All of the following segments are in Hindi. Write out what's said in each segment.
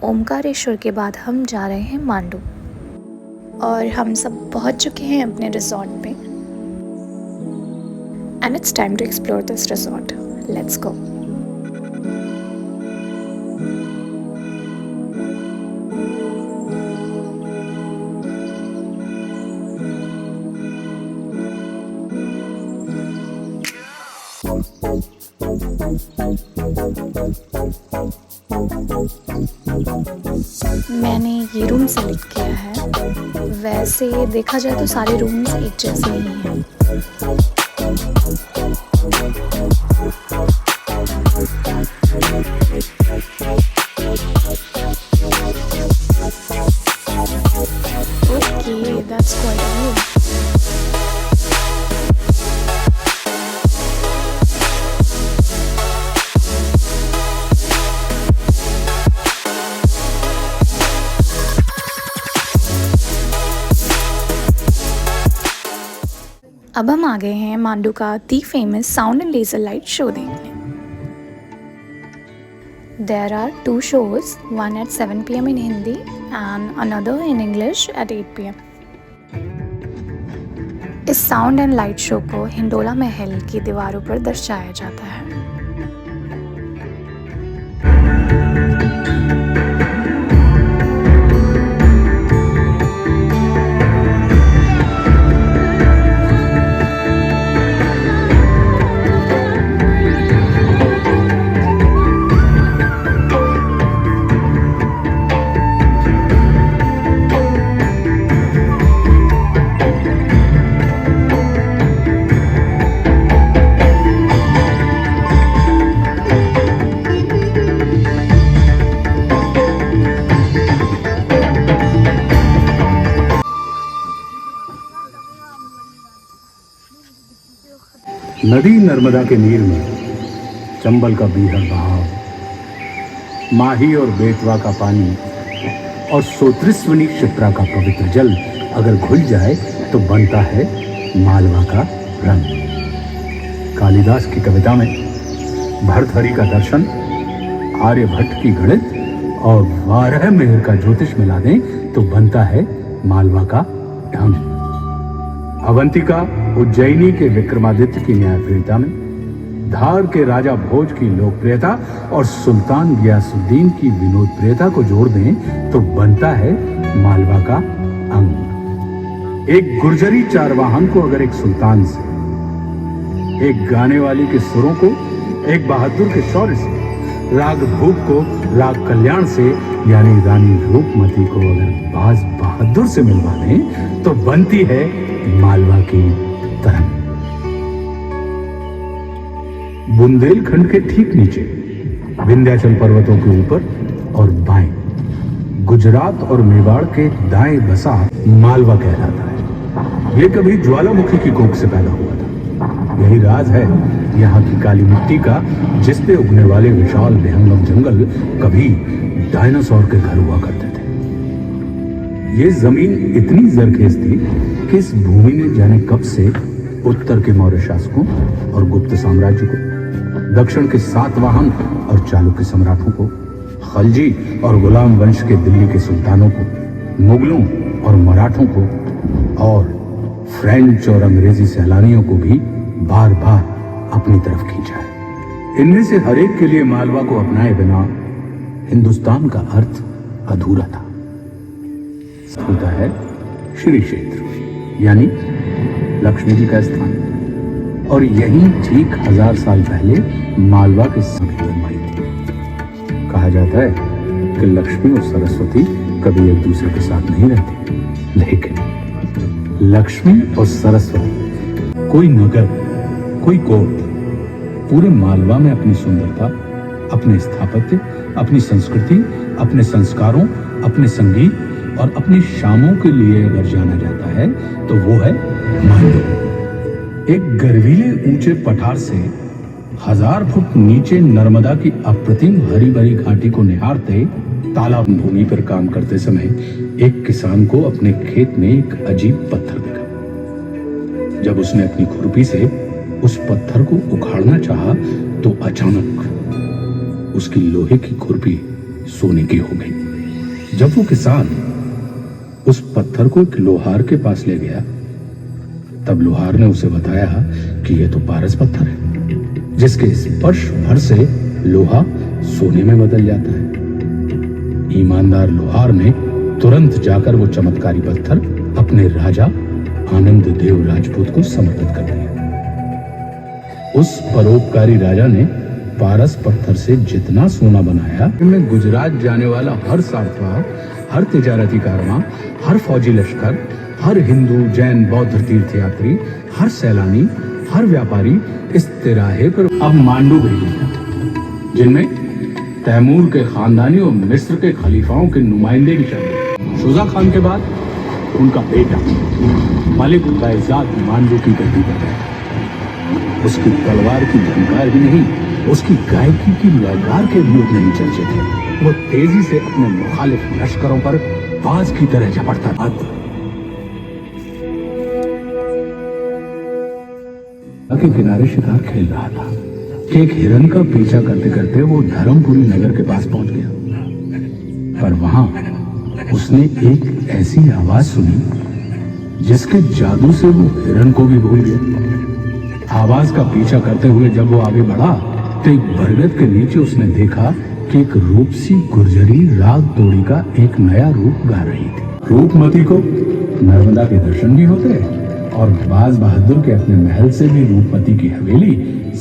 ओमकारेश्वर के बाद हम जा रहे हैं मांडू और हम सब पहुंच चुके हैं अपने रिजॉर्ट पे and it's time to explore this resort. Let's go. मैंने ये रूम सेलेक्ट किया है। वैसे देखा जाए तो सारे रूम्स एक जैसे ही हैं। Okay, that's quite good. अब हम आ गए हैं मांडू का the famous sound and laser light show देखने। There are 2 shows, one at 7 PM in Hindi and another in English at 8 PM. इस साउंड एंड लाइट शो को हिंडोला महल की दीवारों पर दर्शाया जाता है। नदी नर्मदा के नीर में चंबल का बीहड़ बहाव, माही और बेतवा का पानी और सोत्रिस्वनी क्षिप्रा का पवित्र जल अगर घुल जाए तो बनता है मालवा का रंग। कालिदास की कविता में भर्तहरि का दर्शन, आर्यभट्ट की गणित और 12 मेहर का ज्योतिष मिला दें तो बनता है मालवा का ढंग। अवंतिका उज्जैनी के विक्रमादित्य की न्यायप्रियता में, धार के राजा भोज की लोकप्रियता और सुल्तान गियासुद्दीन की विनोदप्रियता को जोड़ दें तो बनता है मालवा का अंग। एक गुर्जरी चारवाहन को अगर एक सुल्तान से, एक गाने वाली के सुरों को एक बहादुर के शौर्य से, राग भूप को राग कल्याण से यानी रानी रूपमती को अगर बाज बहादुर से मिलवा दें तो बनती है मालवा की तरंग। बुंदेलखंड के ठीक नीचे विंध्याचल पर्वतों के ऊपर और बाएं गुजरात और मेवाड़ के दाएं बसा मालवा कहलाता है। यह कभी ज्वालामुखी की कोख से पैदा हुआ था। यही राज है यहाँ की काली मिट्टी का, जिस पे उगने वाले विशाल विहंगम जंगल कभी डायनासोर के घर हुआ करते थे। ये जमीन इतनी जरखेज थी कि इस भूमि ने जाने कब से उत्तर के मौर्य शासकों और गुप्त साम्राज्य को, दक्षिण के सातवाहन और चालुक्य सम्राटों को, खलजी और गुलाम वंश के दिल्ली के सुल्तानों को, मुगलों और मराठों को और फ्रेंच और अंग्रेजी सैलानियों को भी बार बार अपनी तरफ खींचा है। इनमें से हर एक के लिए मालवा को अपनाए बिना हिंदुस्तान का अर्थ अधूरा था। होता है श्री क्षेत्र यानी लक्ष्मी जी का स्थान, और यही ठीक 1000 साल पहले मालवा के समय जन्माई थी। कहा जाता है कि लक्ष्मी और सरस्वती कभी एक दूसरे के साथ नहीं रहती, लेकिन लक्ष्मी और सरस्वती, कोई नगर, कोई कोट, पूरे मालवा में अपनी सुंदरता, अपने स्थापत्य, अपनी संस्कृति, अपने संस्कारों, अपने संगीत और अपनी शामों के लिए अगर जाना जाता है तो वो है मांडू। एक गर्वीले ऊंचे पठार से 1000 फुट नीचे नर्मदा की अप्रतिम हरी भरी घाटी को निहारते तालाब भूमि पर काम करते समय एक किसान को अपने खेत में एक अजीब पत्थर दिखा। जब उसने अपनी खुरपी से उस पत्थर को उखाड़ना चाहा तो अचानक उसकी लोहे की खुरपी सोने की हो गई। जब वो किसान उस पत्थर को एक लोहार के पास ले गया, तब लोहार ने उसे बताया कि यह तो पारस पत्थर है, जिसके स्पर्श भर से लोहा सोने में बदल जाता है। ईमानदार लोहार ने तुरंत जाकर वो चमत्कारी पत्थर अपने राजा आनंद देव राजपूत को समर्पित कर दिया। उस परोपकारी राजा ने पारस पत्थर से जितना सोना बनाया, इनमें गुजरात जाने वाला हर सार्थवाह, हर तिजारती कारवां, हर फौजी लश्कर, हर हिंदू जैन बौद्ध तीर्थयात्री, हर सैलानी, हर व्यापारी इस तिराहे पर अब मांडू भेज दिया, जिनमें तैमूर के खानदानी और मिस्र के खलीफाओं के नुमाइंदे भी शामिल। शुजा खान के बाद उनका बेटा मलिक बैजाद मांडू की गद्दी पर गया। उसकी तलवार की झंकार ही नहीं, उसकी गायकी की लयकार के भी उतने ही चर्चे थे। वो तेजी से अपने मुखालिफ लश्करों पर बाज की तरह झपटता था। के किनारे शिकार खेल रहा था कि एक हिरन का पीछा करते करते वो धर्मपुरी नगर के पास पहुंच गया। पर वहां उसने एक ऐसी आवाज सुनी जिसके जादू से वो हिरन को भी भूल गया। आवाज का पीछा करते हुए जब वो आगे बढ़ा तो एक बरगद के नीचे उसने देखा कि एक रूपसी गुर्जरी राग तोड़ी का एक नया रूप गा रही थी। रूपमती को नर्मदा के दर्शन भी होते और बाज बहादुर के अपने महल से भी रूपमती की हवेली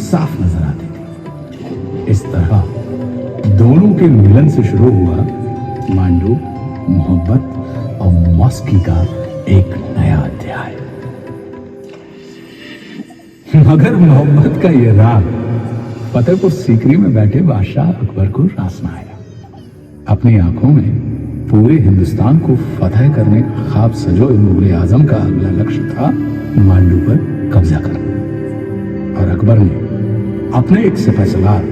साफ नजर आती थी। इस तरह दोनों के मिलन से शुरू हुआ मांडू, मोहब्बत और मौसी का एक नया अध्याय। मगर मोहब्बत का यह राग फतेहपुर सीकरी में बैठे बादशाह अकबर को रास न आया। अपनी आंखों में पूरे हिंदुस्तान को फतह करने का ख्वाब सजोए मुगल आजम का अगला लक्ष्य था मांडू पर कब्जा करना। और अकबर ने अपने एक सिपहसालार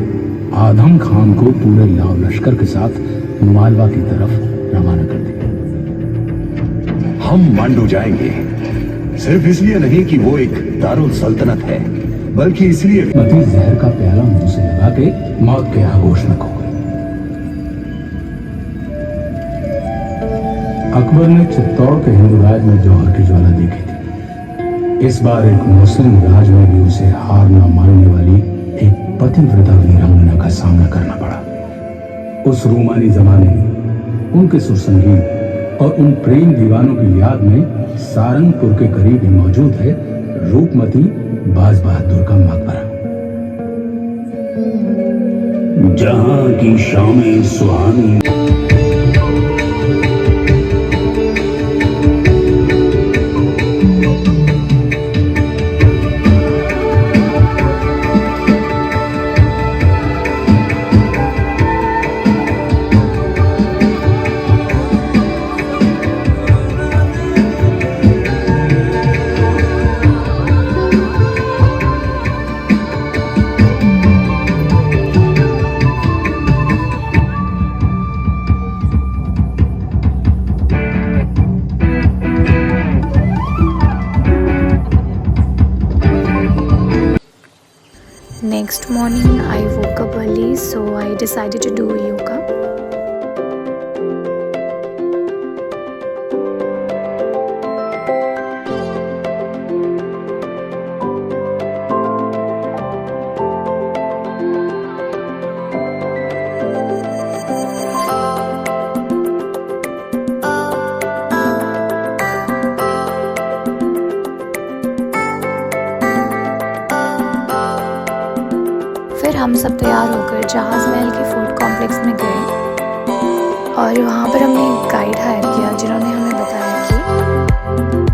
आदम खान को पूरे लाव लश्कर के साथ मालवा की तरफ रवाना कर दिया। हम मांडू जाएंगे, सिर्फ इसलिए नहीं कि वो एक दारुल सल्तनत है, बल्कि इसलिए मती जहर का प्याला मुंह से लगा के मौत के आगोश में खो गई। अकबर ने चित्तौड़ के हिंदू राज में जौहर की ज्वाला देखी थी। इस बार एक मुस्लिम राज में भी उसे हार न मानने वाली एक पतिव्रता वीरांगना का सामना करना पड़ा। उस रूमानी जमाने उनके सुरसंगीत और उन प्रेम दीवानों की याद में सारंगपुर के करीब ही मौजूद है रूपमती बाज बहादुर का मकबरा, जहां की शामें सुहानी। Next morning, I woke up early, so I decided to do yoga. फिर हम सब तैयार होकर जहाज़ महल के फूड कॉम्प्लेक्स में गए और वहाँ पर हमने एक गाइड हायर किया जिन्होंने हमें बताया कि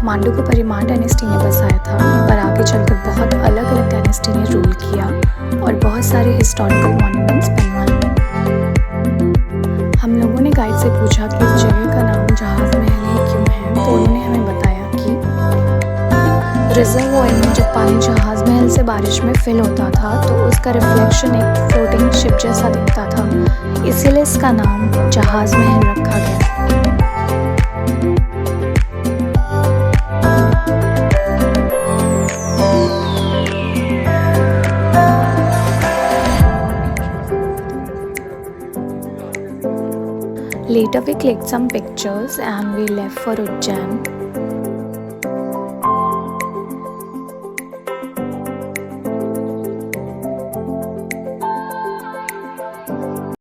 मांडू को परिमाण डायनेस्टी ने बसाया था, पर आगे चलकर बहुत अलग अलग डायनेस्टी ने रूल किया और बहुत सारे हिस्टोरिकल मॉन्यूमेंट्स बनवाए। हम लोगों ने गाइड से पूछा कि इस जगह का नाम जहाज़ महल ही क्यों है, तो उन्होंने हमें बताया कि रिजर्वॉयर में जब पानी जहाज़ महल से बारिश में फिल होता था तो उसका रिफ्लेक्शन एक फ्लोटिंग शिप जैसा दिखता था, इसीलिए इसका नाम जहाज़ महल रखा गया। Later we clicked some pictures and we left for Ujjain.